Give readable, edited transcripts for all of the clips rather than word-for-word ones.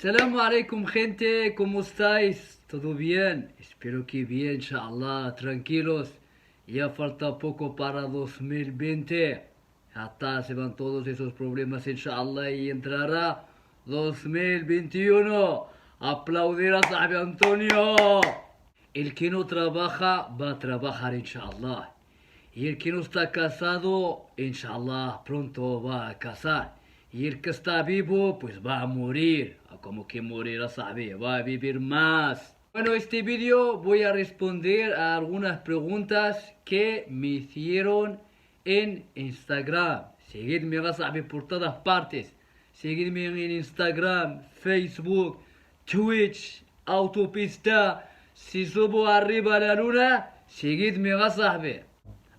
Salam alaikum gente, ¿cómo estáis? ¿Todo bien? Espero que bien, inshallah, tranquilos. Ya falta poco para 2020. Hasta se van todos esos problemas, inshallah, y entrará 2021. Aplaudir a Sabi Antonio. El que no trabaja va a trabajar, inshallah. Y el que no está casado, inshallah, pronto va a casar. Y el que está vivo, pues va a morir. Como que morirá, sabe, va a vivir más. Bueno, este vídeo voy a responder a algunas preguntas que me hicieron en Instagram. Seguidme, ya sabe, por todas partes. Seguidme en Instagram, Facebook, Twitch, Autopista. Si subo arriba a la luna, seguidme, ya sabe.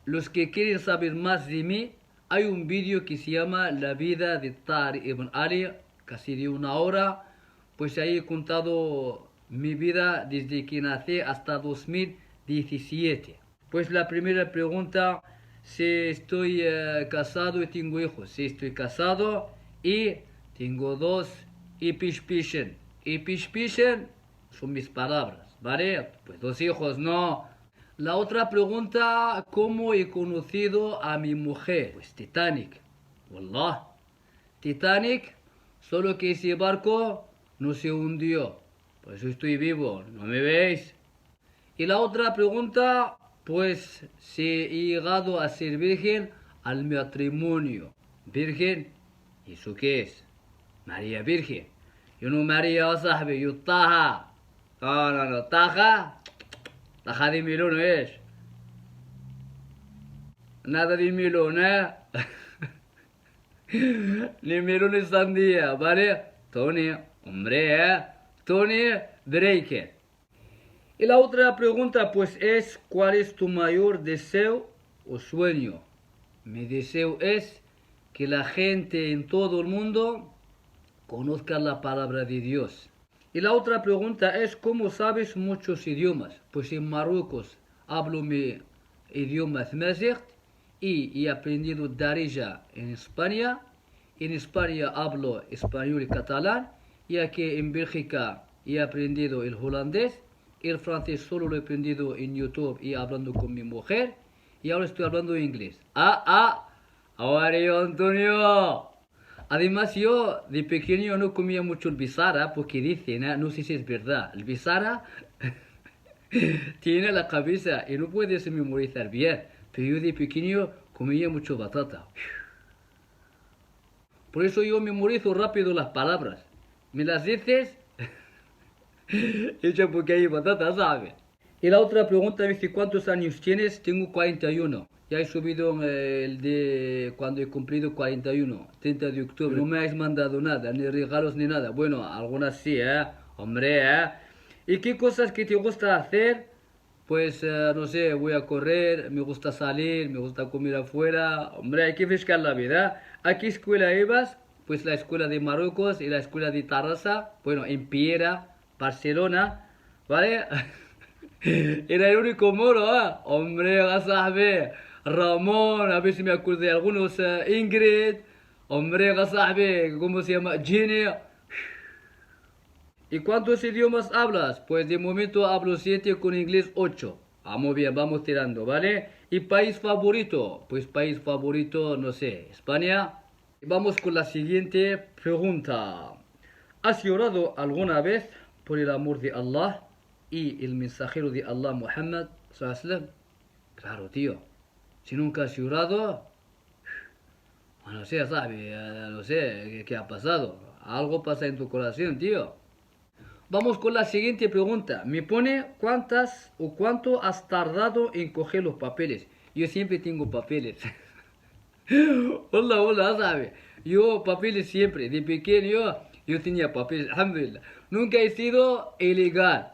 Los que quieren saber más de mí, hay un vídeo que se llama La vida de Tariq Ibn Ali, casi de una hora. Pues ahí he contado mi vida desde que nací hasta 2017. Pues la primera pregunta, si estoy casado y tengo hijos. Si estoy casado y tengo dos ipishpishen. Ipishpishen son mis palabras, ¿vale? Pues dos hijos, no. La otra pregunta, ¿cómo he conocido a mi mujer? Pues Titanic. Wallah. Titanic, solo que ese barco no se hundió. Por eso estoy vivo, ¿no me veis? Y la otra pregunta, pues si he llegado a ser virgen al matrimonio. ¿Virgen? ¿Eso qué es? María Virgen. Yo no María صاحبي, yo Taja. No, Taja. Taja de melón es. Nada de melón, ¿eh? Ni melón ni sandía, ¿vale? Tony, hombre, ¿eh? Tony Draker. Y la otra pregunta, pues, es: ¿cuál es tu mayor deseo o sueño? Mi deseo es que la gente en todo el mundo conozca la palabra de Dios. Y la otra pregunta es: ¿cómo sabes muchos idiomas? Pues en Marruecos hablo mi idioma Tamazight y he aprendido Darija en España. En España hablo español y catalán. Y aquí en Bélgica he aprendido el holandés. El francés solo lo he aprendido en YouTube y hablando con mi mujer. Y ahora estoy hablando inglés. Ahora yo, Antonio. Además yo de pequeño no comía mucho el bizarra porque dicen, no sé si es verdad, el bizarra tiene la cabeza y no puedes memorizar bien. Pero yo de pequeño comía mucho batata. Por eso yo memorizo rápido las palabras. Me las dices, hecha porque hay batata, ¿sabes? Y la otra pregunta me dice: ¿cuántos años tienes? Tengo 41. Ya he subido el de cuando he cumplido 41, 30 de octubre. No me habéis mandado nada, ni regalos ni nada. Bueno, algunas sí, ¿eh? Hombre, ¿eh? ¿Y qué cosas que te gusta hacer? Pues, no sé, voy a correr, me gusta salir, me gusta comer afuera. Hombre, hay que buscar la vida. ¿A qué escuela ibas? Pues la escuela de Marruecos y la escuela de Tarrasa. Bueno, en Piera, Barcelona, ¿vale? Era el único moro, ¿eh? Hombre, ya sabes. Ramón, a ver si me acuerdo de algunos. Ingrid, hombre, ya sabes. ¿Cómo se llama? Jenny. ¿Y cuántos idiomas hablas? Pues de momento hablo 7, con inglés 8. Vamos bien, vamos tirando, ¿vale? ¿Y país favorito? Pues país favorito, no sé, España. Y vamos con la siguiente pregunta. ¿Has llorado alguna vez por el amor de Allah y el mensajero de Allah, Muhammad sallallahu alaihi wasallam? Claro, tío. Si nunca has llorado, no sé, ¿sabes? No sé qué ha pasado. Algo pasa en tu corazón, tío. Vamos con la siguiente pregunta. Me pone: ¿cuántas o cuánto has tardado en coger los papeles? Yo siempre tengo papeles. Hola, ¿sabes? Yo papeles siempre. De pequeño yo tenía papeles, alhamdulillah. Nunca he sido ilegal.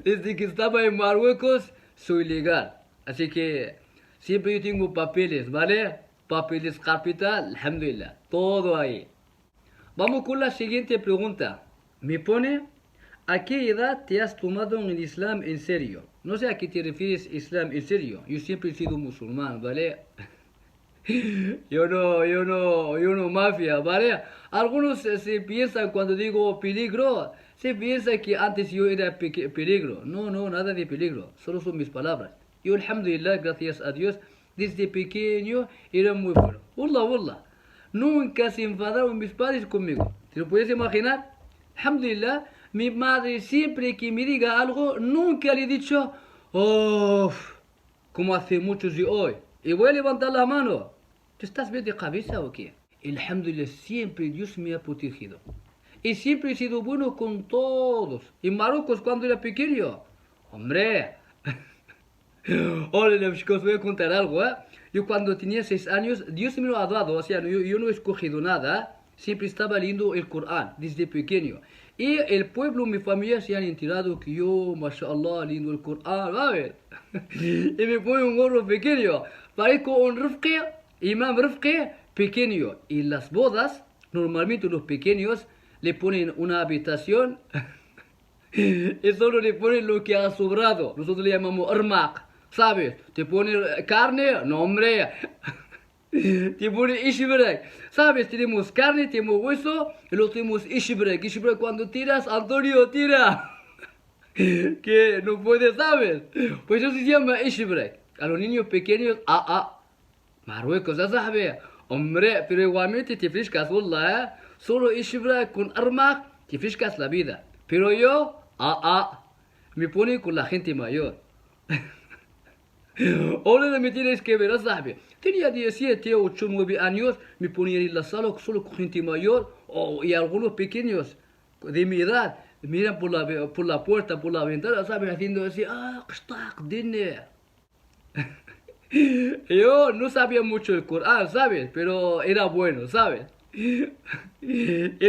Desde que estaba en Marruecos soy legal. Así que siempre yo tengo papeles, ¿vale? Papeles capital, alhamdulillah. Todo ahí. Vamos con la siguiente pregunta. Me pone: ¿a qué edad te has tomado el Islam en serio? No sé a qué te refieres Islam en serio. Yo siempre he sido musulmán, ¿vale? Yo no mafia, ¿vale? Algunos se piensan cuando digo peligro, se piensa que antes yo era peligro. No, no, nada de peligro, solo son mis palabras. Yo, alhamdulillah, gracias a Dios, desde pequeño era muy bueno. Wallah, wallah. Nunca se enfadaron mis padres conmigo. ¿Te lo puedes imaginar? Alhamdulillah, mi madre siempre que me diga algo, nunca le he dicho, oh, como hace muchos de hoy. Y voy a levantar la mano. ¿Tú estás bien de cabeza o qué? Alhamdulillah, siempre Dios me ha protegido. Y siempre he sido bueno con todos. En Marruecos cuando era pequeño. Hombre. Hola, os voy a contar algo, ¿eh? Yo cuando tenía 6 años, Dios me lo ha dado. O sea, yo no he escogido nada. Siempre estaba leyendo el Corán desde pequeño. Y el pueblo, mi familia se han enterado que yo, mashallah, leyendo el Corán, ¿sabes? Y me pone un gorro pequeño. Parezco un Rifqi, Imam Rifqi pequeño. Y en las bodas, normalmente los pequeños le ponen una habitación y solo le ponen lo que ha sobrado. Nosotros le llamamos armaq, ¿sabes? Te ponen carne, no hombre. Te pone ishbrek, ¿sabes? Tenemos carne, tenemos hueso y lo tenemos ishbrek. Ishbrek cuando tiras, Antonio, tira. Que no puede, ¿sabes? Pues eso se llama ishbrek. A los niños pequeños, Marruecos, ya sabes. Hombre, pero igualmente te frescas, wallah, ¿eh? Solo ishbrek con armaq, te frescas la vida. Pero yo, me pone con la gente mayor. Ahora me tienes que ver, ¿sabes? Tenía 17, 8, 9 años, me ponía en la sala solo con gente mayor y algunos pequeños de mi edad. Miran por la puerta, por la ventana, ¿sabes? Haciendo así, dine. Yo no sabía mucho el Corán, ¿sabes? Pero era bueno, ¿sabes? Y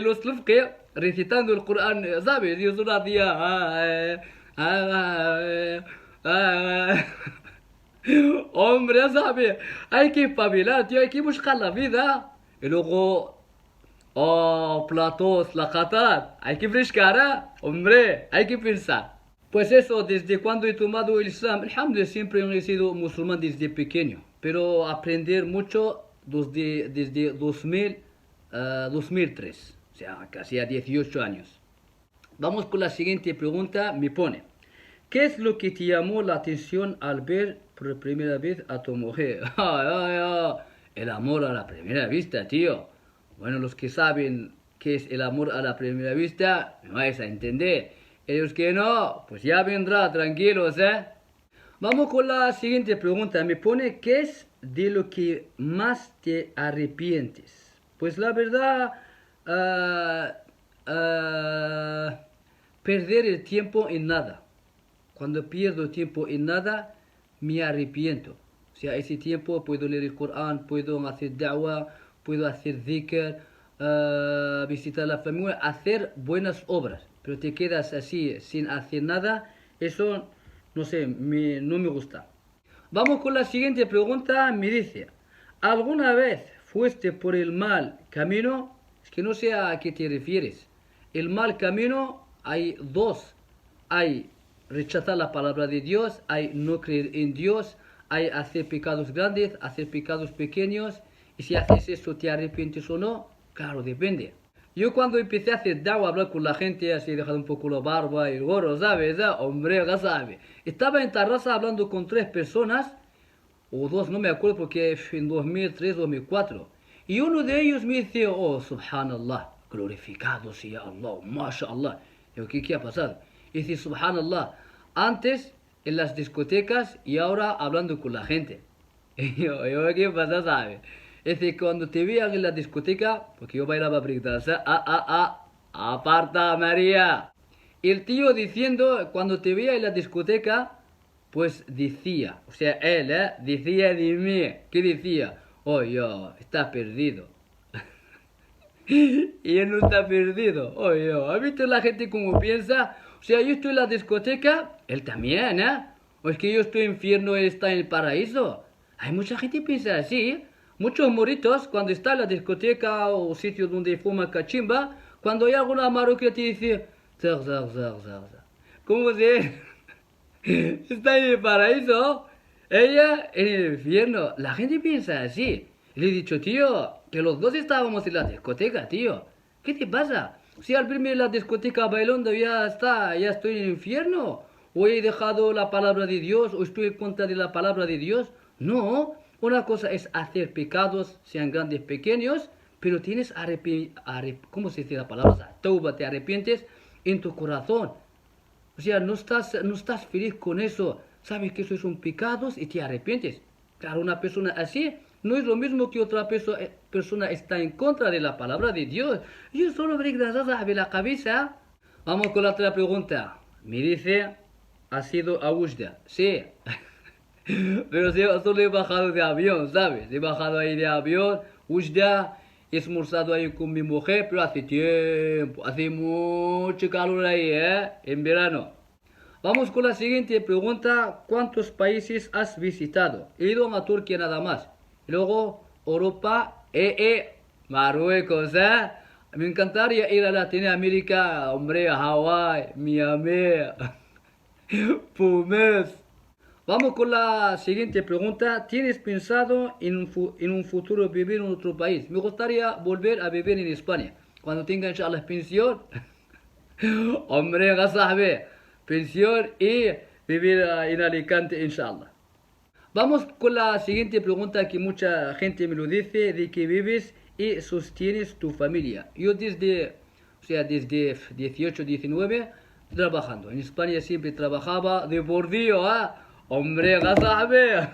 los que recitando el Corán, ¿sabes? Yo solo hacía... Hombre, ya sabes, hay que espabilar, tío, hay que buscar la vida. Y luego, platos, la qatar, hay que frescar, ¿eh? Hombre, hay que pensar. Pues eso, desde cuando he tomado el Islam, alhamdulillah, siempre he sido musulmán desde pequeño. Pero aprender mucho desde 2003, o sea, casi a 18 años. Vamos con la siguiente pregunta, me pone. ¿Qué es lo que te llamó la atención al ver por primera vez a tu mujer? El amor a la primera vista, tío. Bueno, los que saben qué es el amor a la primera vista, me vais a entender. Ellos que no, pues ya vendrá, tranquilos, ¿eh? Vamos con la siguiente pregunta. Me pone, ¿qué es de lo que más te arrepientes? Pues la verdad, perder el tiempo en nada. Cuando pierdo tiempo en nada, me arrepiento. O sea, ese tiempo puedo leer el Corán, puedo hacer da'wah, puedo hacer dhikr, visitar la familia, hacer buenas obras. Pero te quedas así, sin hacer nada, eso, no sé, no me gusta. Vamos con la siguiente pregunta, me dice, ¿alguna vez fuiste por el mal camino? Es que no sé a qué te refieres. El mal camino hay dos. Hay rechazar la palabra de Dios, hay no creer en Dios, hay hacer pecados grandes, hacer pecados pequeños, y si haces eso te arrepientes o no, claro, depende. Yo cuando empecé a hacer da'wah, a hablar con la gente, así dejando un poco la barba y el gorro, ¿sabes? Hombre, ya sabes. Estaba en terraza hablando con 3 personas, o 2, no me acuerdo porque en 2003, 2004. Y uno de ellos me dice, oh, subhanallah, glorificado sea Allah, mashallah. Digo, ¿qué ha pasado? Y dice, subhanallah, antes en las discotecas y ahora hablando con la gente. Y yo, ¿qué pasa, sabes? Es decir, cuando te vean en la discoteca, porque yo bailaba breakdance, aparta María. Y el tío diciendo, cuando te veía en la discoteca, pues decía, o sea, él, decía de mí, ¿qué decía? Oh, yo, está perdido. Y él no está perdido. Oh, yo, ¿has visto la gente como piensa? O sea, yo estoy en la discoteca, él también, ¿eh? O es que yo estoy en infierno, él está en el paraíso. Hay mucha gente que piensa así. Muchos moritos, cuando está en la discoteca o sitio donde fuma cachimba, cuando hay alguna marroquí te dice, ¿cómo se? Está en el paraíso, ella en el infierno. La gente piensa así. Le he dicho, tío, que los dos estábamos en la discoteca, tío. ¿Qué te pasa? Si al verme en la discoteca bailando ya está, ya estoy en el infierno. O he dejado la palabra de Dios, o estoy en contra de la palabra de Dios. No, una cosa es hacer pecados, sean grandes, pequeños, pero tienes ¿cómo se dice la palabra? Tauba, te arrepientes en tu corazón. O sea, no estás feliz con eso. Sabes que eso son pecados y te arrepientes. Claro, una persona así no es lo mismo que otra persona está en contra de la palabra de Dios. Yo solo me de la cabeza. Vamos con la otra pregunta. Me dice, ¿ha sido a Ujda? Sí. Pero solo he bajado de avión, ¿sabes? He bajado ahí de avión, Ujda, he esmorzado ahí con mi mujer, pero hace tiempo, hace mucho calor ahí, ¿eh? En verano. Vamos con la siguiente pregunta. ¿Cuántos países has visitado? He ido a Turquía nada más. Luego, Europa, Marruecos, ¿eh? Me encantaría ir a Latinoamérica, hombre, a Hawái, Miami, Pumes. Vamos con la siguiente pregunta. ¿Tienes pensado en un futuro vivir en otro país? Me gustaría volver a vivir en España. Cuando tenga, inshallah, pensión. Hombre, ya sabes, pensión y vivir en Alicante, inshallah. Vamos con la siguiente pregunta que mucha gente me lo dice, de que vives y sostienes tu familia. Yo desde 18, 19, trabajando. En España siempre trabajaba de bordillo, ¿ah? Hombre, ya sabes.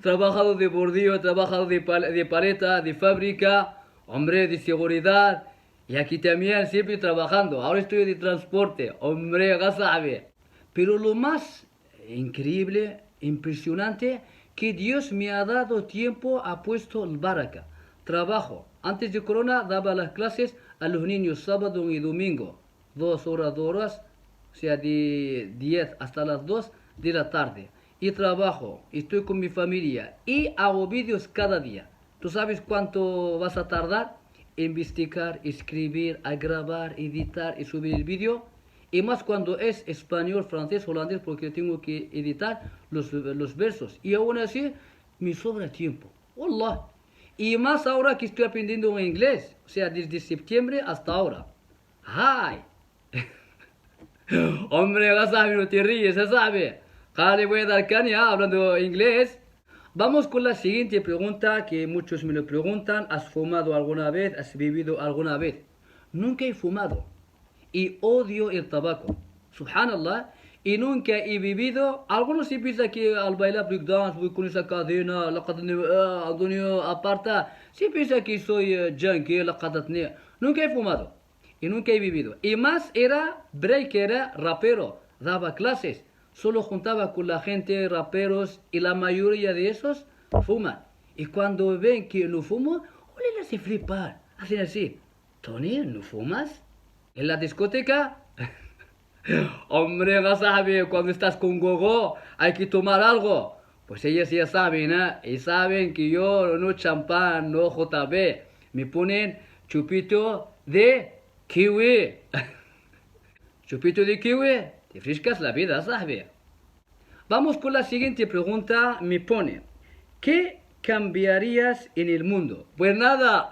Trabajado de bordillo, trabajado de paleta, de fábrica, hombre, de seguridad. Y aquí también siempre trabajando. Ahora estoy de transporte, hombre, ya sabes. Pero lo más increíble, impresionante, que Dios me ha dado tiempo, ha puesto el baraka. Trabajo. Antes de Corona daba las clases a los niños sábado y domingo. 2 horas, o sea, de 10 hasta las 2 de la tarde. Y trabajo, estoy con mi familia y hago vídeos cada día. ¿Tú sabes cuánto vas a tardar? Investigar, escribir, a grabar, editar y subir el vídeo. Y más cuando es español, francés, holandés, porque tengo que editar los versos. Y aún así, me sobra tiempo. Wallah. Y más ahora que estoy aprendiendo inglés. O sea, desde septiembre hasta ahora. ¡Ay! Hombre, ya sabes, no te ríes, ya sabes. Ahora le voy a dar caña hablando inglés. Vamos con la siguiente pregunta que muchos me lo preguntan. ¿Has fumado alguna vez? ¿Has bebido alguna vez? Nunca he fumado. Y odio el tabaco. Subhanallah. Y nunca he bebido. Algunos se piensan que al bailar breakdance voy con esa cadena, la Antonio aparta. Se piensa que soy junkie, la cadatne. Nunca he fumado. Y nunca he bebido. Y más era breaker, era rapero. Daba clases. Solo juntaba con la gente, raperos, y la mayoría de esos fuman. Y cuando ven que no fumo, les hace flipar. Hacen así. Tony, ¿no fumas? ¿En la discoteca? Hombre, ya sabes, cuando estás con gogo hay que tomar algo. Pues ellos ya saben, ¿eh? Y saben que yo no champán, no JB. Me ponen chupito de kiwi. Chupito de kiwi. Te frescas la vida, ¿sabes? Vamos con la siguiente pregunta. Me pone, ¿qué cambiarías en el mundo? Pues nada.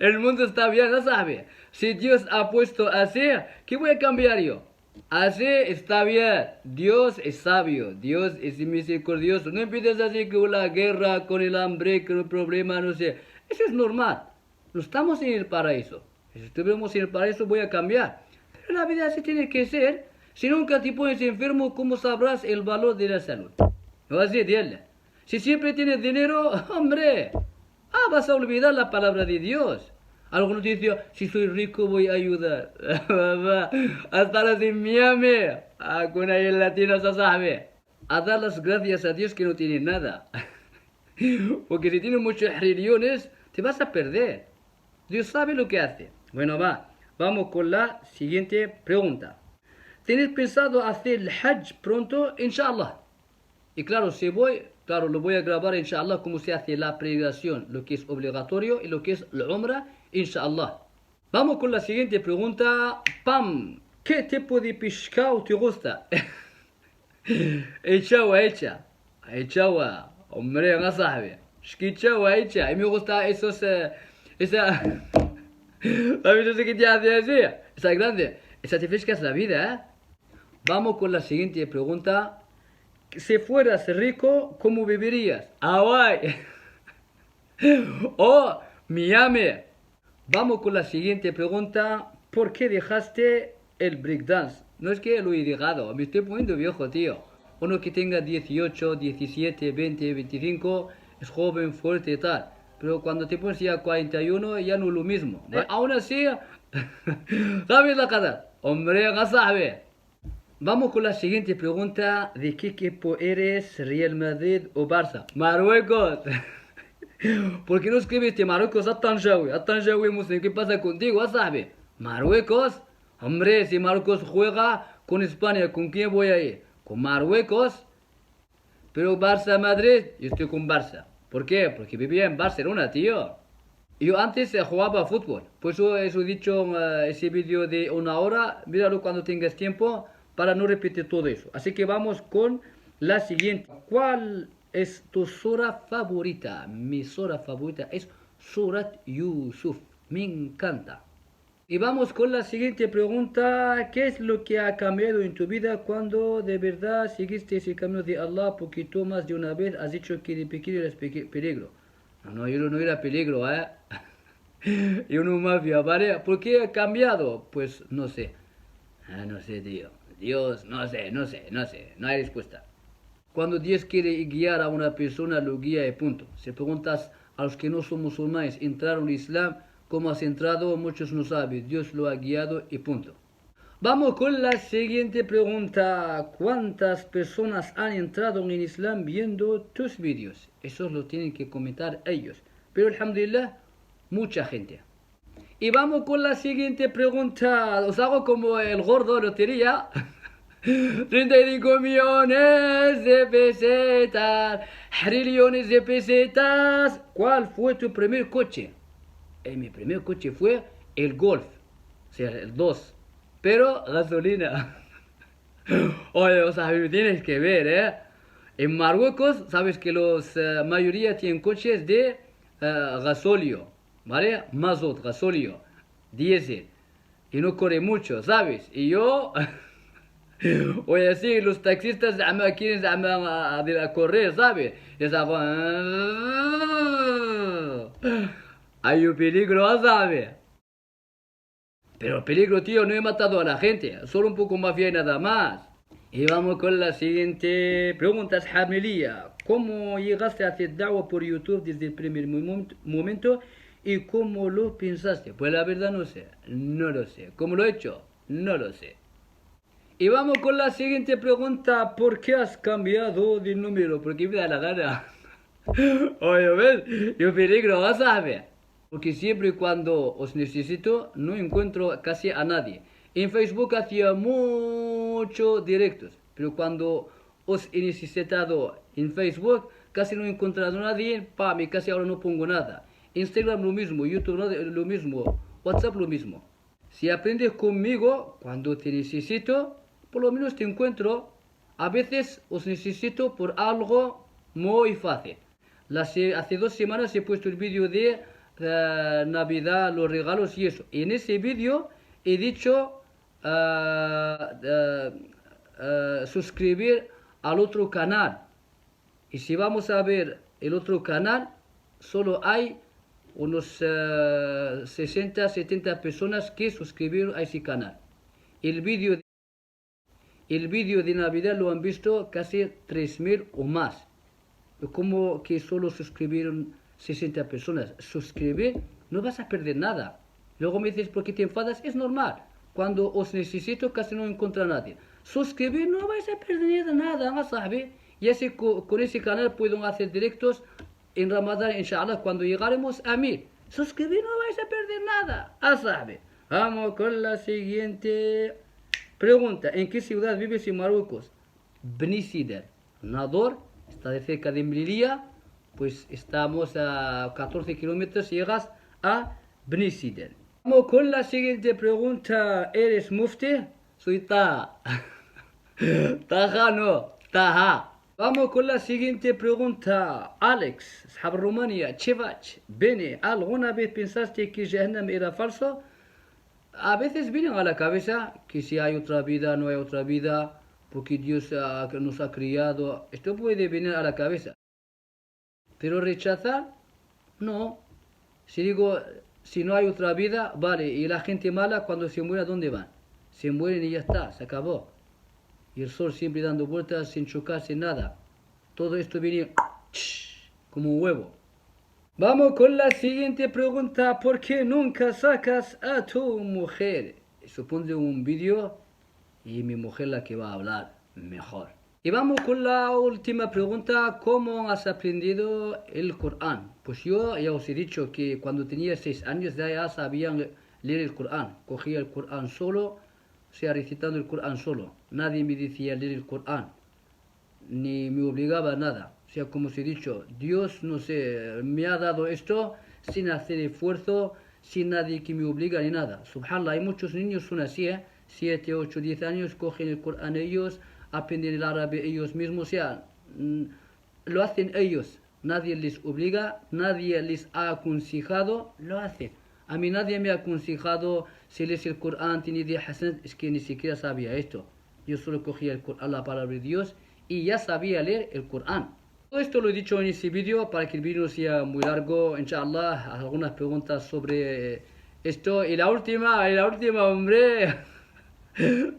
El mundo está bien, ¿no sabes? Si Dios ha puesto así, ¿qué voy a cambiar yo? Así está bien. Dios es sabio. Dios es misericordioso. No empieces así con la guerra, con el hambre, con el problema, no sé. Eso es normal. No estamos en el paraíso. Si estuviéramos en el paraíso voy a cambiar. Pero la vida así tiene que ser. Si nunca te pones enfermo, ¿cómo sabrás el valor de la salud? No así, dile. Si siempre tienes dinero, hombre, vas a olvidar la palabra de Dios. Algunos dicen, si soy rico voy a ayudar. Hasta las en Miami, con ahí en latino se sabe. A dar las gracias a Dios que no tiene nada. Porque si tienes muchas religiones, te vas a perder. Dios sabe lo que hace. Bueno, vamos con la siguiente pregunta. ¿Tienes pensado hacer el Hajj pronto? Inshallah. Y claro, si voy, claro, lo voy a grabar, inshallah, cómo se hace la peregrinación, lo que es obligatorio y lo que es la Umrah, inshallah. Vamos con la siguiente pregunta. ¡Pam! ¿Qué tipo de pescado te gusta? Echawa. Hombre, ya sabes. Escucha, guaycha. A mí me gusta esos... esa... ¿Sabes eso que te hace así? Esa grande. Esa te fresca es la vida, ¿eh? Vamos con la siguiente pregunta. Si fueras rico, ¿cómo vivirías? Hawaii. Oh, Miami. Vamos con la siguiente pregunta. ¿Por qué dejaste el breakdance? No es que lo he dejado, me estoy poniendo viejo, tío. Uno que tenga 18, 17, 20, 25 es joven, fuerte y tal. Pero cuando te pones ya 41 ya no es lo mismo. Aún así, ¿sabes la cara? Hombre, ya sabes. Vamos con la siguiente pregunta. ¿De qué equipo eres? ¿Real Madrid o Barça? Marruecos. ¿Por qué no escribiste Marruecos a Tanjawi, Muslim? ¿Qué pasa contigo, sabes? Marruecos. Hombre, si Marruecos juega con España, ¿con quién voy a ir? Con Marruecos. Pero Barça-Madrid, yo estoy con Barça. ¿Por qué? Porque vivía en Barcelona, tío. Yo antes jugaba fútbol. Por eso he dicho ese vídeo de 1 hora. Míralo cuando tengas tiempo para no repetir todo eso. Así que vamos con la siguiente. ¿Cuál es tu sura favorita? Mi sura favorita es Surat Yusuf. Me encanta. Y vamos con la siguiente pregunta. ¿Qué es lo que ha cambiado en tu vida cuando de verdad seguiste ese camino de Allah? Porque tú más de una vez has dicho que de pequeño eras peligro. No, yo no era peligro, ¿eh? Yo no mafia, ¿vale? ¿Por qué ha cambiado? Pues no sé. No sé, tío. Dios, no sé. No hay respuesta. Cuando Dios quiere guiar a una persona, lo guía y punto. Si preguntas a los que no son musulmanes, ¿entraron en Islam? ¿Cómo has entrado? Muchos no saben. Dios lo ha guiado y punto. Vamos con la siguiente pregunta. ¿Cuántas personas han entrado en Islam viendo tus vídeos? Eso lo tienen que comentar ellos. Pero alhamdulillah, mucha gente. Y vamos con la siguiente pregunta. Os hago como el gordo lotería. 35 millones de pesetas. Trillones de pesetas. ¿Cuál fue tu primer coche? Mi primer coche fue el Golf. O sea, el 2. Pero gasolina. Oye, o sea, me tienes que ver, ¿eh? En Marruecos, sabes que los mayoría tienen coches de gasolio, ¿vale? Mazot, gasolio, diésel. Y no corre mucho, ¿sabes? Y yo... Oye, así, los taxistas quieren a correr, ¿sabes? Y es algo... Hay un peligro, ¿sabes? Pero peligro, tío, no he matado a la gente, solo un poco mafia y nada más. Y vamos con la siguiente pregunta, Hamilía. ¿Cómo llegaste a hacer da'wah por YouTube desde el primer momento y cómo lo pensaste? Pues la verdad no sé, no lo sé. ¿Cómo lo he hecho? No lo sé. Y vamos con la siguiente pregunta, ¿por qué has cambiado de número? Porque me da la gana. Oye, ¿ves? Yo peligro, vas a ver. Porque siempre y cuando os necesito, no encuentro casi a nadie. En Facebook hacía muchos directos, pero cuando os he necesitado en Facebook, casi no he encontrado a nadie, y casi ahora no pongo nada. Instagram lo mismo, YouTube lo mismo, WhatsApp lo mismo. Si aprendes conmigo, cuando te necesito, por lo menos te encuentro. A veces os necesito por algo muy fácil. Hace 2 semanas he puesto el vídeo de Navidad, los regalos y eso. Y en ese vídeo he dicho suscribir al otro canal. Y si vamos a ver el otro canal, solo hay unos 60, 70 personas que suscribieron a ese canal. El vídeo de Navidad lo han visto casi 3.000 o más. Como que solo suscribieron 60 personas. Suscribir, no vas a perder nada. Luego me dices, ¿por qué te enfadas? Es normal. Cuando os necesito casi no encuentro a nadie. Suscribir, no vais a perder nada, ¿sabes? Y así con ese canal puedo hacer directos en Ramadán, inshallah, cuando llegaremos a 1000. Suscribir, no vais a perder nada, ¿sabes? Vamos con la siguiente pregunta. ¿En qué ciudad vives en Marruecos? Beni Sider. Nador, está de cerca de Melilla. Pues estamos a 14 kilómetros y llegas a Beni Sider. Vamos con la siguiente pregunta. ¿Eres mufti? Soy Taha. Taha no, Taha. Vamos con la siguiente pregunta. Alex, صحاب Rumania, Chevach, Bene, ¿alguna vez pensaste que Jahannam era falso? A veces vienen a la cabeza que si hay otra vida, no hay otra vida, porque Dios nos ha criado. Esto puede venir a la cabeza. Pero rechazar, no. Si digo, si no hay otra vida, vale. Y la gente mala, cuando se muere, ¿dónde van? Se mueren y ya está, se acabó. Y el sol siempre dando vueltas sin chocar, sin nada. Todo esto viene como un huevo. Vamos con la siguiente pregunta. ¿Por qué nunca sacas a tu mujer? Supone un vídeo y mi mujer la que va a hablar mejor. Y vamos con la última pregunta. ¿Cómo has aprendido el Corán? Pues yo ya os he dicho que cuando tenía 6 años ya sabía leer el Corán. Cogía el Corán solo, o sea, recitando el Corán solo. Nadie me decía leer el Corán, ni me obligaba a nada. O sea, como os he dicho, Dios, no sé, me ha dado esto sin hacer esfuerzo, sin nadie que me obliga ni nada. Subhanallah, hay muchos niños son así, 7, 8, 10 años, cogen el Corán ellos, aprenden el árabe ellos mismos, o sea, lo hacen ellos. Nadie les obliga, nadie les ha aconsejado, lo hacen. A mí nadie me ha aconsejado si lees el Corán, tiene 10 hasanat, es que ni siquiera sabía esto. Yo solo cogía el Corán, la palabra de Dios, y ya sabía leer el Corán. Todo esto lo he dicho en este vídeo para que el vídeo no sea muy largo. Inshallah, algunas preguntas sobre esto. Y la última, hombre,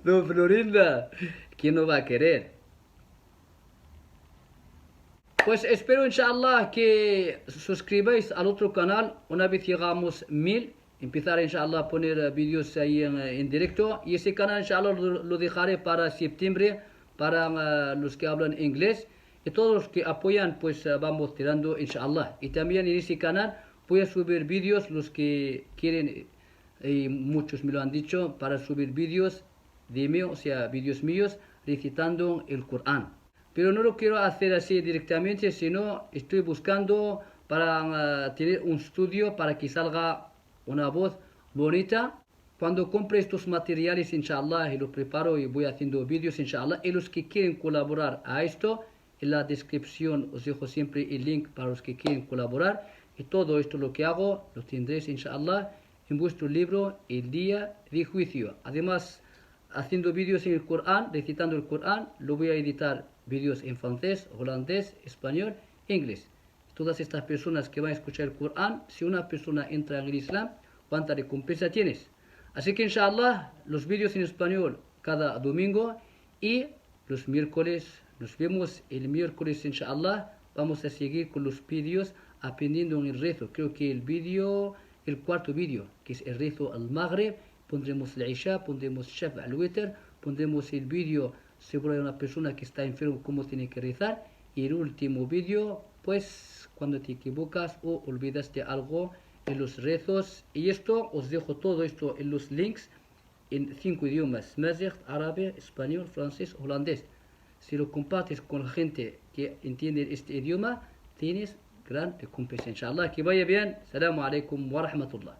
don Florinda, ¿quién no va a querer? Pues espero inshallah que suscribáis al otro canal una vez llegamos 1000. Empezar inshallah a poner vídeos ahí en directo. Y ese canal inshallah lo dejaré para septiembre para los que hablan inglés. Y todos los que apoyan pues vamos tirando inshallah. Y también en ese canal voy a subir vídeos los que quieren. Y muchos me lo han dicho para subir vídeos de mí, o sea vídeos míos recitando el Corán. Pero no lo quiero hacer así directamente, sino estoy buscando para tener un estudio para que salga una voz bonita. Cuando compre estos materiales, inshallah, y los preparo y voy haciendo vídeos, inshallah. Y los que quieren colaborar a esto, en la descripción os dejo siempre el link para los que quieren colaborar. Y todo esto lo que hago, lo tendréis, inshallah, en vuestro libro, El Día de Juicio. Además, haciendo vídeos en el Corán, recitando el Corán, lo voy a editar vídeos en francés, holandés, español, inglés. Todas estas personas que van a escuchar el Corán, si una persona entra en el Islam, ¿cuánta recompensa tienes? Así que inshallah, los vídeos en español cada domingo y los miércoles, nos vemos el miércoles inshallah, vamos a seguir con los vídeos aprendiendo en el rezo. Creo que el cuarto vídeo, que es el rezo al Maghrib, pondremos el Isha, pondremos Shaf al-Witr, pondremos el vídeo sobre una persona que está enfermo, cómo tiene que rezar, y el último vídeo, pues cuando te equivocas o olvidaste algo en los rezos. Y esto, os dejo todo esto en los links en 5 idiomas, Mazigh, árabe, español, francés, holandés. Si lo compartes con la gente que entiende este idioma, tienes gran recompensa. Inshallah, que vaya bien. Assalamu alaikum wa rahmatullah.